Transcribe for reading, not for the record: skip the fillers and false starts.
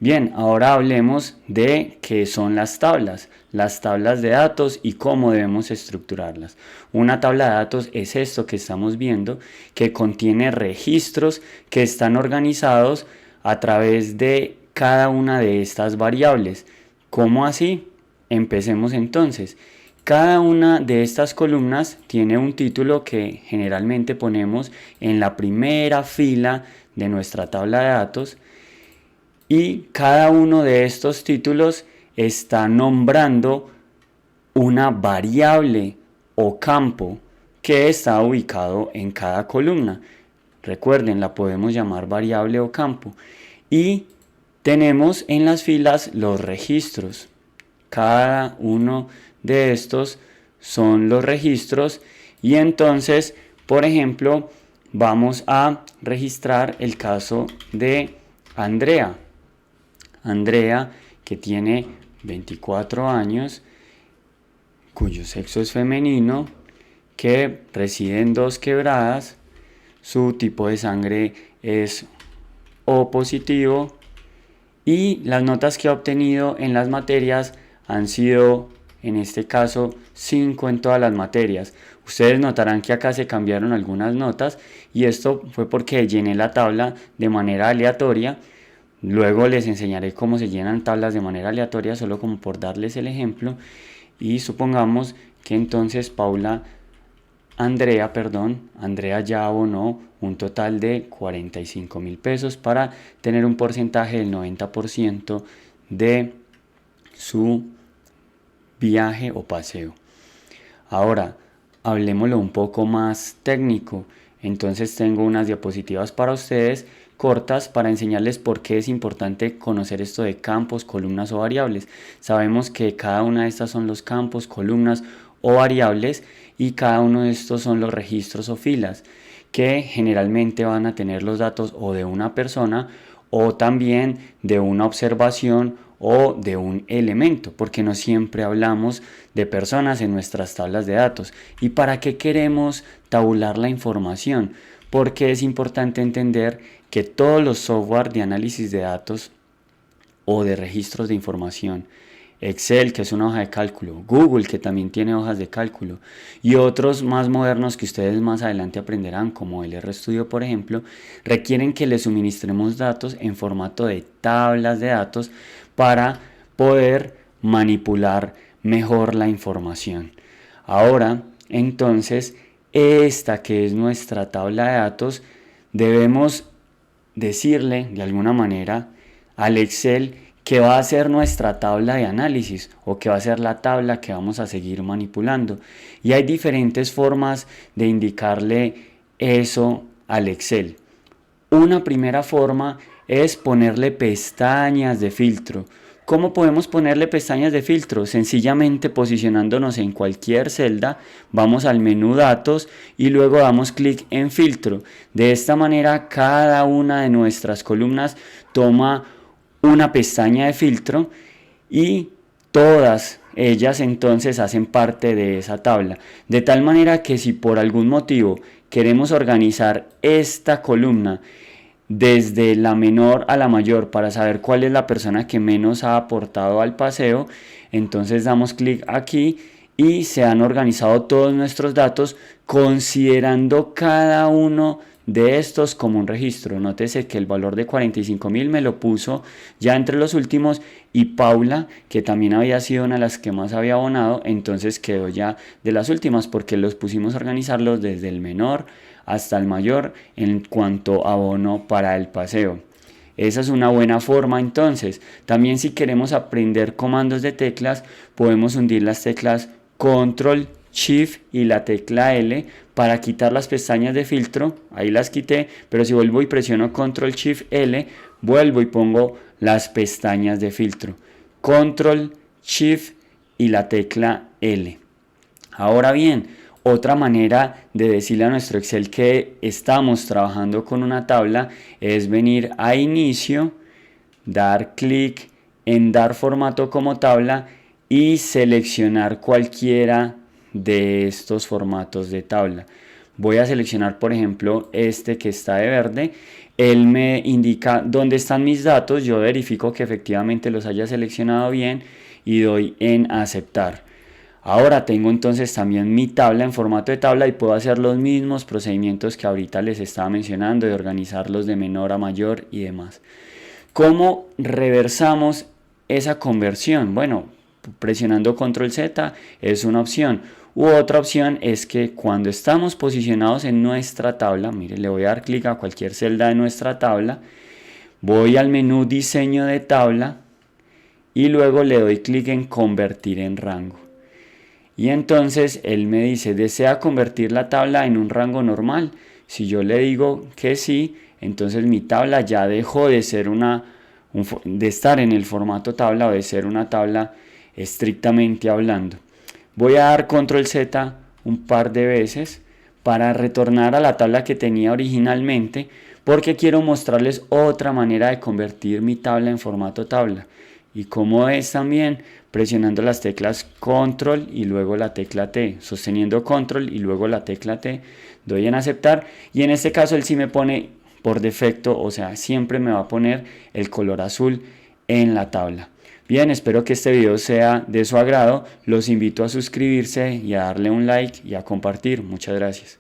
Bien, ahora hablemos de qué son las tablas de datos y cómo debemos estructurarlas. Una tabla de datos es esto que estamos viendo, que contiene registros que están organizados a través de cada una de estas variables. ¿Cómo así? Empecemos entonces. Cada una de estas columnas tiene un título que generalmente ponemos en la primera fila de nuestra tabla de datos y cada uno de estos títulos está nombrando una variable o campo que está ubicado en cada columna. Recuerden, la podemos llamar variable o campo. Y tenemos en las filas los registros. Cada uno de estos son los registros y entonces, por ejemplo, vamos a registrar el caso de Andrea. Andrea, que tiene 24 años, cuyo sexo es femenino, que reside en Dos Quebradas, su tipo de sangre es O positivo y las notas que ha obtenido en las materias han sido, en este caso, 5 en todas las materias. Ustedes notarán que acá se cambiaron algunas notas y esto fue porque llené la tabla de manera aleatoria. Luego les enseñaré cómo se llenan tablas de manera aleatoria, solo como por darles el ejemplo. Y supongamos que entonces Andrea ya abonó un total de 45.000 pesos para tener un porcentaje del 90% de su viaje o paseo. Ahora, hablemoslo un poco más técnico. Entonces tengo unas diapositivas para ustedes cortas para enseñarles por qué es importante conocer esto de campos, columnas o variables. Sabemos que cada una de estas son los campos, columnas o variables y cada uno de estos son los registros o filas que generalmente van a tener los datos o de una persona o también de una observación o de un elemento, porque no siempre hablamos de personas en nuestras tablas de datos. ¿Y para qué queremos tabular la información? Porque es importante entender que todos los software de análisis de datos o de registros de información, Excel, que es una hoja de cálculo, Google, que también tiene hojas de cálculo, y otros más modernos que ustedes más adelante aprenderán, como el RStudio, por ejemplo, requieren que les suministremos datos en formato de tablas de datos para poder manipular mejor la información. Ahora, entonces, esta que es nuestra tabla de datos, debemos decirle de alguna manera al Excel que va a ser nuestra tabla de análisis o que va a ser la tabla que vamos a seguir manipulando. Y hay diferentes formas de indicarle eso al Excel. Una primera forma es ponerle pestañas de filtro. ¿Cómo podemos ponerle pestañas de filtro? Sencillamente posicionándonos en cualquier celda, vamos al menú datos y luego damos clic en filtro. De esta manera cada una de nuestras columnas toma una pestaña de filtro y todas ellas entonces hacen parte de esa tabla. De tal manera que si por algún motivo queremos organizar esta columna desde la menor a la mayor para saber cuál es la persona que menos ha aportado al paseo, entonces damos clic aquí y se han organizado todos nuestros datos considerando cada uno de estos como un registro. Nótese que el valor de 45.000 me lo puso ya entre los últimos y Paula, que también había sido una de las que más había abonado, entonces quedó ya de las últimas porque los pusimos a organizarlos desde el menor hasta el mayor en cuanto a abono para el paseo. Esa es una buena forma entonces. También si queremos aprender comandos de teclas, podemos hundir las teclas Control, Shift y la tecla L para quitar las pestañas de filtro. Ahí las quité, pero si vuelvo y presiono Control, Shift, L, vuelvo y pongo las pestañas de filtro. Control, Shift y la tecla L. Ahora bien, otra manera de decirle a nuestro Excel que estamos trabajando con una tabla es venir a inicio, dar clic en dar formato como tabla y seleccionar cualquiera de estos formatos de tabla. voy a seleccionar por ejemplo este que está de verde. Él me indica dónde están mis datos, yo verifico que efectivamente los haya seleccionado bien y doy en aceptar. Ahora tengo entonces también mi tabla en formato de tabla y puedo hacer los mismos procedimientos que ahorita les estaba mencionando, de organizarlos de menor a mayor y demás. ¿Cómo reversamos esa conversión? Bueno, presionando control Z es una opción. U otra opción es que cuando estamos posicionados en nuestra tabla, mire, le voy a dar clic a cualquier celda de nuestra tabla, voy al menú diseño de tabla y luego le doy clic en convertir en rango. Y entonces él me dice, ¿desea convertir la tabla en un rango normal? Si yo le digo que sí, entonces mi tabla ya dejó de ser de estar en el formato tabla o de ser una tabla estrictamente hablando. Voy a dar control Z un par de veces para retornar a la tabla que tenía originalmente, porque quiero mostrarles otra manera de convertir mi tabla en formato tabla. Y como es también presionando las teclas control y luego la tecla T, sosteniendo control y luego la tecla T, doy en aceptar, y en este caso él sí me pone por defecto, o sea, siempre me va a poner el color azul en la tabla. Bien, espero que este video sea de su agrado, los invito a suscribirse y a darle un like y a compartir. Muchas gracias.